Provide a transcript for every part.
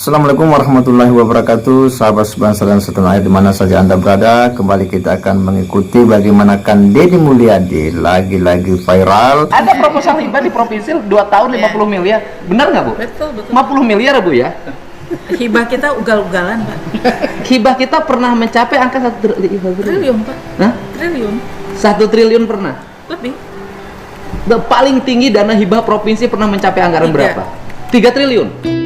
Assalamualaikum warahmatullahi wabarakatuh, sahabat sebangsa dan setanah air di mana saja Anda berada. Kembali kita akan mengikuti bagaimana Deddy Mulyadi lagi-lagi viral. Ada proposal hibah di provinsi 2 tahun 50 miliar. Benar nggak Bu? Betul. 50 miliar Bu ya? Hibah kita ugal-ugalan, Pak. Hibah kita pernah mencapai angka 1 Triliun, Pak. Hah? Triliun. 1 triliun pernah? Lebih. Paling tinggi dana hibah provinsi pernah mencapai anggaran 3. berapa? 3 triliun.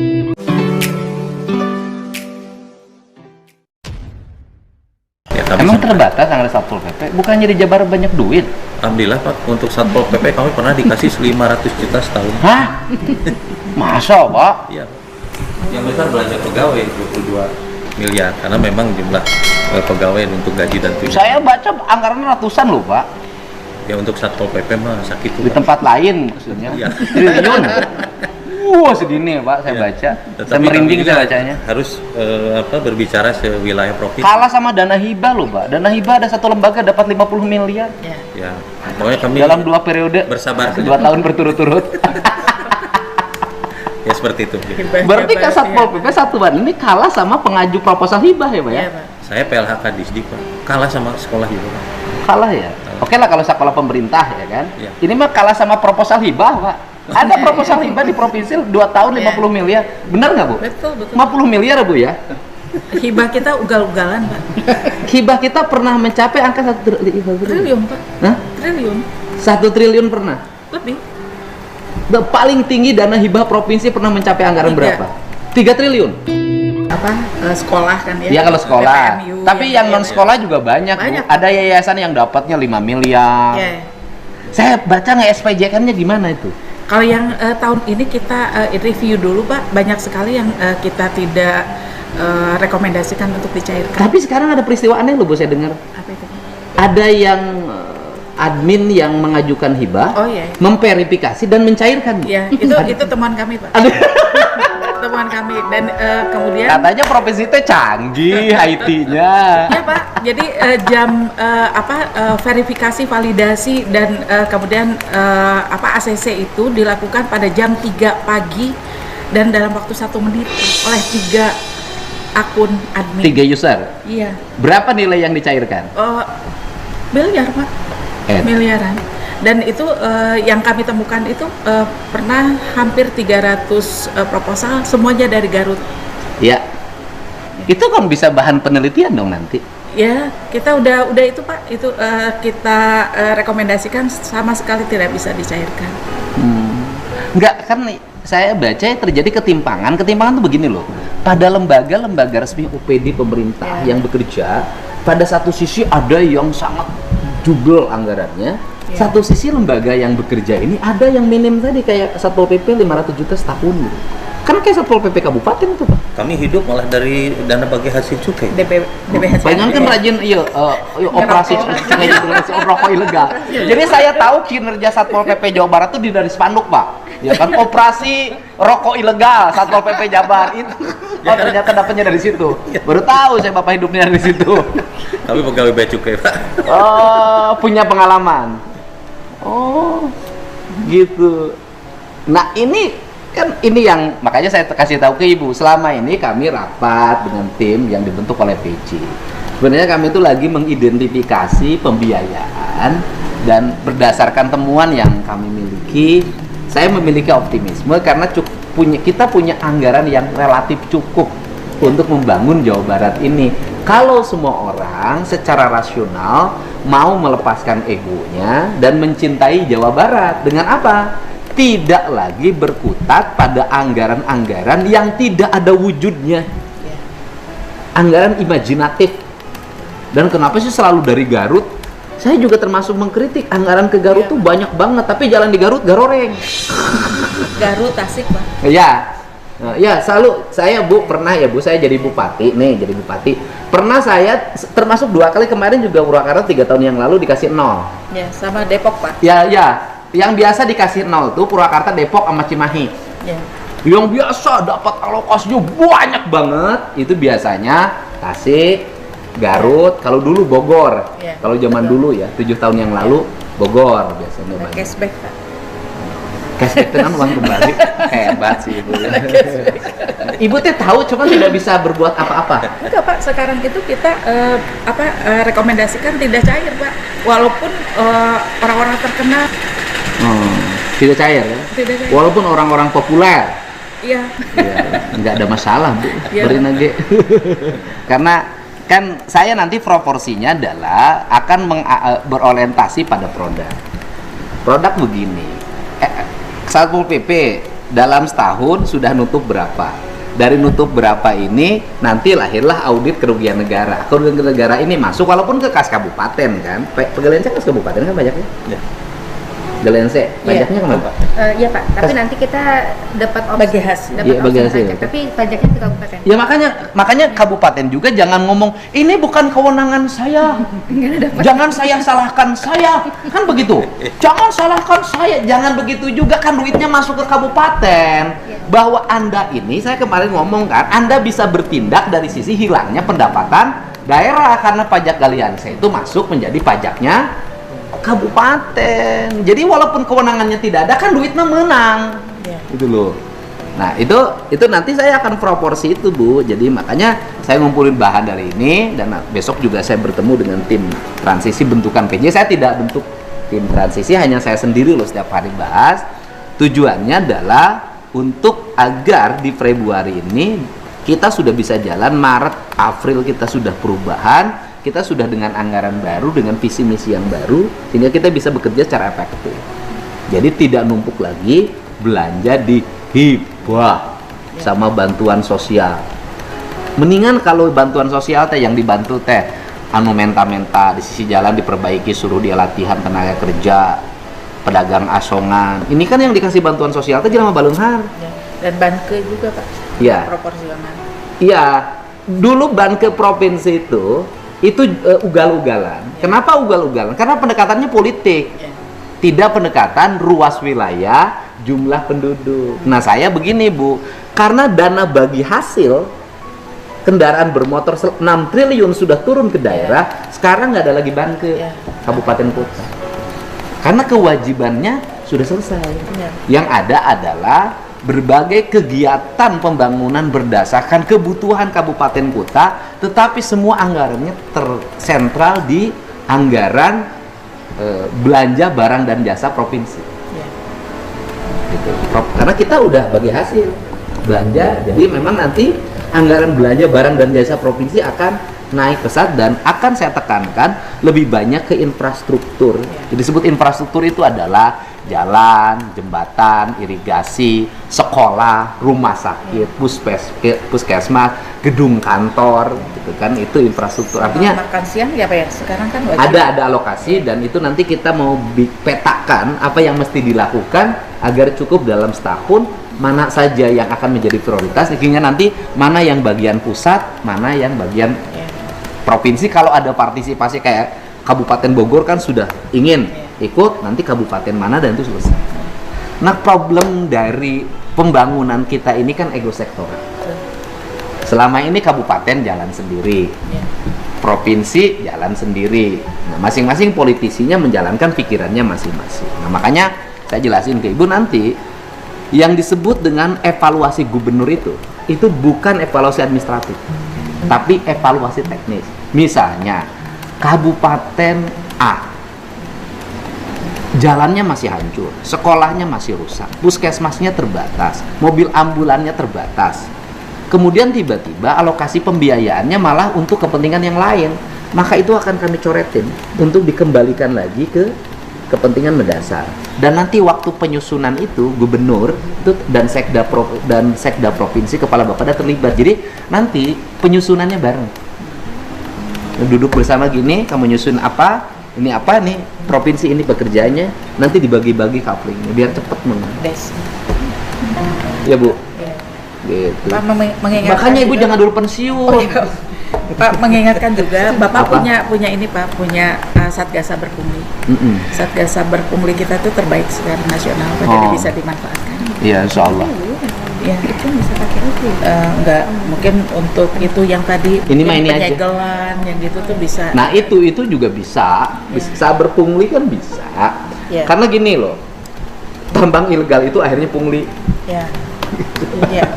Emang terbatas anggaran Satpol PP? Bukannya di Jabar banyak duit? Alhamdulillah Pak, untuk Satpol PP kami pernah dikasih 500 juta setahun. Hah? Masa Pak? Iya. Yang besar belanja pegawai 22 miliar karena memang jumlah pegawai untuk gaji dan tunjangan. Saya baca anggaran ratusan loh Pak. Ya untuk Satpol PP mah sakit Di tempat lain maksudnya. Iya. Triliun. Wah segini Pak saya baca. Saya merinding saya bacanya. Harus berbicara sewilayah provinsi. Kalah sama dana hibah loh Pak. Dana hibah ada satu lembaga dapat 50 miliar. Ya. Pokoknya kami Dalam 2 periode. bersabar 2 tahun berturut-turut. Ya seperti itu. Berarti kan Satpol PP satuan ini kalah sama pengaju proposal hibah ya Pak ya? Iya, Pak. Saya PLHK Disdik Pak, kalah sama sekolah hibah. Kalah ya? Oke lah kalau sekolah pemerintah ya kan? Iya. Ini mah kalah sama proposal hibah Pak. Ada proposal hibah di provinsi 2 tahun 50 miliar. Benar nggak Bu? Betul. 50 miliar Bu ya? Hibah kita ugal-ugalan, Pak. Hibah kita pernah mencapai angka 1 Triliun, Pak. Hah? Triliun. 1 triliun pernah? Lebih. Paling tinggi dana hibah provinsi pernah mencapai anggaran 3. berapa? 3 triliun? Sekolah kan ya? Iya kalau sekolah. PPMU, Tapi yang non sekolah juga banyak, Bu. Banyak. Ada yayasan yang dapatnya 5 miliar. Iya. Saya baca nggak SPJK-nya gimana itu? Kalau yang tahun ini kita review dulu, Pak. Banyak sekali yang kita tidak rekomendasikan untuk dicairkan. Tapi sekarang ada peristiwa aneh loh Bu saya dengar. Apa itu? Ada yang admin yang mengajukan hibah, Oh iya. memverifikasi dan mencairkan. Bu. Ya, itu temuan kami, Pak. Aduh. Temuan kami dan kemudian Katanya provinsi itu canggih IT-nya. ya Pak, jadi jam verifikasi, validasi dan kemudian ACC itu dilakukan pada jam 3 pagi dan dalam waktu 1 menit oleh 3 akun admin. 3 user. Iya. Berapa nilai yang dicairkan? Miliar Pak, miliaran. Dan itu yang kami temukan itu pernah hampir 300 proposal, semuanya dari Garut. Ya. Itu kan bisa bahan penelitian dong nanti. Ya, kita udah itu Pak, itu kita rekomendasikan sama sekali tidak bisa dicairkan. Enggak, kan saya baca terjadi ketimpangan. Ketimpangan tuh begini loh. Pada lembaga-lembaga resmi OPD pemerintah yang bekerja, pada satu sisi ada yang sangat jubel anggarannya. Satu sisi lembaga yang bekerja ini ada yang minim tadi kayak Satpol PP 500 juta setahun gitu. Kan kayak Satpol PP kabupaten itu Pak. Kami hidup malah dari dana bagi hasil cukai. DBHC. Palingan kan rajin operasi rokok ilegal. Jadi saya tahu kinerja Satpol PP Jawa Barat itu dari spanduk Pak. Ya kan operasi rokok ilegal Satpol PP Jabar itu. Oh ternyata dapatnya dari situ. Baru tahu saya Bapak hidupnya dari situ. Kami pegawai bea cukai Pak. Oh, punya pengalaman. Oh, gitu. Nah ini kan ini yang makanya saya kasih tahu ke Ibu. Selama ini kami rapat dengan tim yang dibentuk oleh PJ. Sebenarnya kami itu lagi mengidentifikasi pembiayaan dan berdasarkan temuan yang kami miliki, saya memiliki optimisme karena kita punya anggaran yang relatif cukup untuk membangun Jawa Barat ini. Kalau semua orang secara rasional mau melepaskan egonya dan mencintai Jawa Barat dengan apa? Tidak lagi berkutat pada anggaran-anggaran yang tidak ada wujudnya. Anggaran imajinatif. Dan kenapa sih selalu dari Garut? Saya juga termasuk mengkritik anggaran ke Garut tuh banyak banget, tapi jalan di Garut garoreng. Garut, Tasik Pak. Ya. Nah, ya selalu saya Bu pernah ya Bu saya jadi bupati jadi bupati pernah saya termasuk 2 kali kemarin juga Purwakarta 3 tahun yang lalu dikasih 0 Ya sama Depok Pak. ya yang biasa dikasih 0 tuh Purwakarta, Depok sama Cimahi Ya. yang biasa dapat alokasinya banyak banget itu biasanya Tasik, Garut, kalau dulu Bogor kalau zaman dulu ya 7 tahun yang lalu Bogor biasanya banyak. Cashback Pak. Cashback dengan uang kembali. Hebat sih Ibu. Ibu teh tahu cuma tidak bisa berbuat apa-apa. Enggak Pak, sekarang itu kita rekomendasikan tidak cair Pak, walaupun orang-orang terkenal Tidak cair ya? tidak cair. Walaupun orang-orang populer. Iya. Ya, nggak ada masalah Bu, Iya. beri aja. Karena kan saya nanti proporsinya adalah akan berorientasi pada produk. Produk begini, Satpol PP dalam setahun sudah nutup berapa? Dari nutup berapa ini nanti lahirlah audit kerugian negara. Kerugian negara ini masuk walaupun ke kas kabupaten kan. Pegawai kas kabupaten kan pajaknya. Ya. Galense, pajaknya kemana Pak? Iya Pak, tapi nanti kita dapat Bagi hasil. dapat Iya, bagi opsi hasil. pajak, tapi pajaknya ke kabupaten. Ya makanya kabupaten juga jangan ngomong ini bukan kewenangan saya. Jangan saya salahkan saya. Kan begitu. Jangan salahkan saya, jangan begitu juga kan duitnya masuk ke kabupaten. Bahwa Anda ini saya kemarin ngomong kan, Anda bisa bertindak dari sisi hilangnya pendapatan daerah karena pajak galianse itu masuk menjadi pajaknya kabupaten. Jadi walaupun kewenangannya tidak ada kan duitnya menang. Ya. Gitu loh. Nah, itu nanti saya akan proporsi itu, Bu. Jadi makanya saya ngumpulin bahan dari ini dan besok juga saya bertemu dengan tim transisi bentukan PJ. Saya tidak bentuk tim transisi, hanya saya sendiri loh setiap hari bahas. Tujuannya adalah untuk agar di Februari ini kita sudah bisa jalan, Maret, April kita sudah perubahan. Kita sudah dengan anggaran baru, dengan visi misi yang baru, sehingga kita bisa bekerja secara efektif. Jadi tidak numpuk lagi belanja di hibah sama bantuan sosial. Mendingan kalau bantuan sosial teh yang dibantu teh anu menta-menta di sisi jalan diperbaiki, suruh dia latihan tenaga kerja, pedagang asongan. Ini kan yang dikasih bantuan sosial teh jelema baleunghar. Ya. Dan banke juga Pak. Iya. Proporsional. Iya, dulu banke provinsi itu ugal-ugalan. Kenapa ugal-ugalan? Karena pendekatannya politik. Ya. Tidak pendekatan ruas wilayah, jumlah penduduk. Nah, saya begini, Bu. Karena dana bagi hasil kendaraan bermotor 6 triliun sudah turun ke daerah, sekarang nggak ada lagi banke Ya. kabupaten kota. Karena kewajibannya sudah selesai. Ya. Yang ada adalah berbagai kegiatan pembangunan berdasarkan kebutuhan kabupaten kota, tetapi semua anggarannya tersentral di anggaran belanja barang dan jasa provinsi. Ya. Gitu. Karena kita udah bagi hasil belanja, jadi memang nanti anggaran belanja barang dan jasa provinsi akan naik pesat dan akan saya tekankan lebih banyak ke infrastruktur. Jadi disebut infrastruktur itu adalah jalan, jembatan, irigasi, sekolah, rumah sakit, puskesmas, gedung kantor, gitu kan, itu infrastruktur. Artinya makan siang ya Pak ya. Sekarang kan wajib. ada alokasi dan itu nanti kita mau petakan apa yang mesti dilakukan agar cukup dalam setahun, mana saja yang akan menjadi prioritas, sehingga nanti mana yang bagian pusat, mana yang bagian Ya. provinsi. Kalau ada partisipasi kayak Kabupaten Bogor kan sudah ingin ikut, nanti kabupaten mana dan itu selesai. Nah, problem dari pembangunan kita ini kan ego sektor. Selama ini kabupaten jalan sendiri, Ya. provinsi jalan sendiri. Nah, masing-masing politisinya menjalankan pikirannya masing-masing. Nah, makanya saya jelasin ke Ibu nanti yang disebut dengan evaluasi gubernur itu bukan evaluasi administratif, tapi evaluasi teknis. Misalnya Kabupaten A jalannya masih hancur, sekolahnya masih rusak, puskesmasnya terbatas, mobil ambulannya terbatas. Kemudian tiba-tiba alokasi pembiayaannya malah untuk kepentingan yang lain, maka itu akan kami coretin untuk dikembalikan lagi ke kepentingan mendasar. Dan nanti waktu penyusunan itu gubernur itu dan sekda provinsi kepala bapeda terlibat. Jadi nanti penyusunannya bareng. Duduk bersama gini, kamu nyusun apa? Ini apa nih? Provinsi ini pekerjaannya, nanti dibagi-bagi couplingnya biar cepet Des. Ya Bu. Ya. Gitu. Pak mengingatkan Makanya Ibu juga- jangan dulu pensiun. Oh, iya. Pak mengingatkan juga Bapak Apa? punya ini Pak, punya Satgas Saber Pungli. Mm-mm. Satgas Saber Pungli kita tuh terbaik secara nasional, Pak, jadi Oh. bisa dimanfaatkan. Iya, insya Allah. Ya, Itu bisa pakai itu. enggak mungkin untuk itu yang tadi Ini mah yang ini aja. penyegelan yang gitu tuh bisa. Nah itu juga bisa, bisa berpungli kan bisa. Ya. Karena gini loh, tambang ilegal itu akhirnya pungli. Ya. Iya.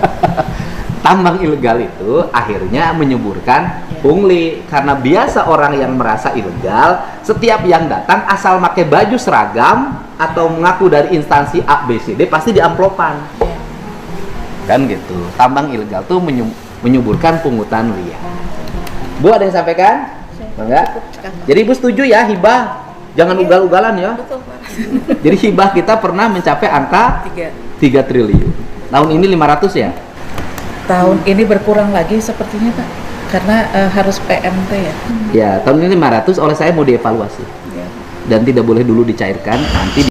Tambang ilegal itu akhirnya menyuburkan pungli, karena biasa orang yang merasa ilegal, setiap yang datang asal pakai baju seragam atau mengaku dari instansi A, B, C, D pasti diamplopan. Kan gitu. Tambang ilegal tuh menyuburkan pungutan liar. Bu, ada yang sampaikan? Enggak? Jadi Ibu setuju ya hibah? Jangan ugal-ugalan ya. Betul, Pak. Jadi hibah kita pernah mencapai angka 3 triliun. Tahun ini 500 ya? Tahun ini berkurang lagi sepertinya, Pak. Karena harus PMT ya. Ya, tahun ini 500, oleh saya mau dievaluasi. Ya. Dan tidak boleh dulu dicairkan, nanti